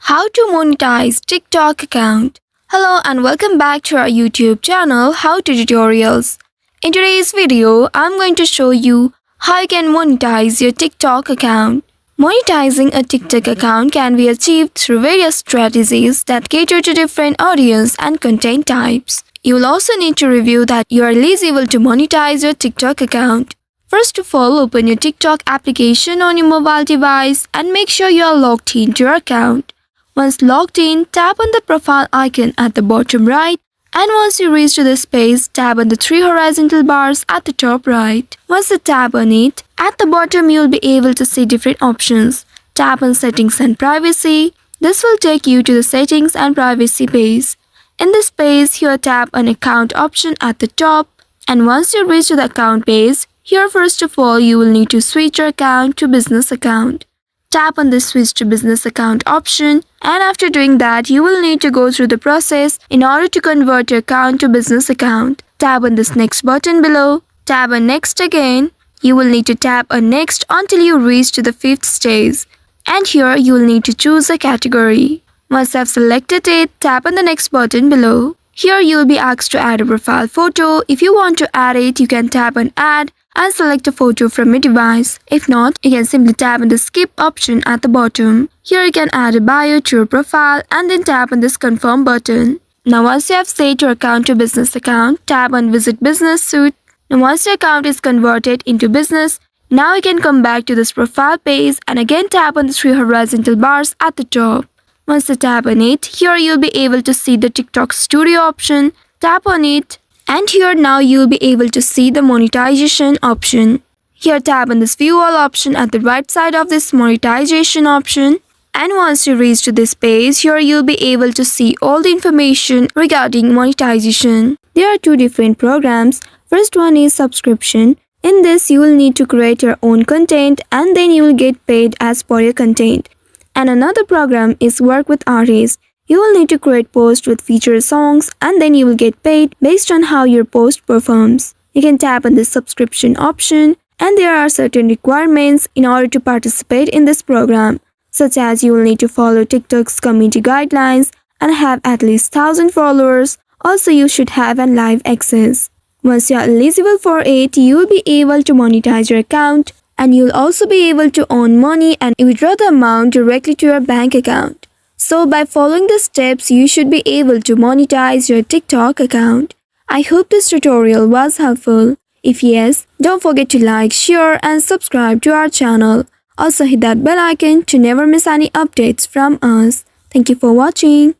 How to monetize TikTok account. Hello and welcome back to our YouTube channel How to Tutorials. In today's video, I'm going to show you how you can monetize your TikTok account. Monetizing a TikTok account can be achieved through various strategies that cater to different audience and content types. You will also need to review that you are eligible to monetize your TikTok account. First of all, open your TikTok application on your mobile device and make sure you are logged into your account. Once logged in, tap on the profile icon at the bottom right, and once you reach to this page, tap on the three horizontal bars at the top right. Once you tap on it, at the bottom you will be able to see different options. Tap on Settings and Privacy. This will take you to the Settings and Privacy page. In this page, here tap on Account option at the top, and once you reach to the account page, here first of all you will need to switch your account to business account. Tap on the Switch to Business Account option, and after doing that, you will need to go through the process in order to convert your account to business account. Tap on this Next button below. Tap on Next again. You will need to tap on Next until you reach to the fifth stage. And here you will need to choose a category. Once you have selected it, tap on the Next button below. Here you will be asked to add a profile photo. If you want to add it, you can tap on Add and select a photo from your device. If not, you can simply tap on the Skip option at the bottom. Here you can add a bio to your profile and then tap on this Confirm button. Now once you have set your account to business account, tap on Visit Business Suite. Now once your account is converted into business, now you can come back to this profile page and again tap on the three horizontal bars at the top. Once you tap on it, here you will be able to see the TikTok Studio option. Tap on it. And here now you will be able to see the monetization option. Here tap on this View All option at the right side of this monetization option. And once you reach to this page, here you will be able to see all the information regarding monetization. There are two different programs. First one is subscription. In this you will need to create your own content and then you will get paid as per your content. And another program is Work with Artists. You will need to create posts with featured songs and then you will get paid based on how your post performs. You can tap on this subscription option and there are certain requirements in order to participate in this program, such as you will need to follow TikTok's community guidelines and have at least 1,000 followers. Also, you should have a live access. Once you are eligible for it, you will be able to monetize your account and you will also be able to earn money and withdraw the amount directly to your bank account. So by following the steps, you should be able to monetize your TikTok account. I hope this tutorial was helpful. If yes, don't forget to like, share and subscribe to our channel. Also hit that bell icon to never miss any updates from us. Thank you for watching.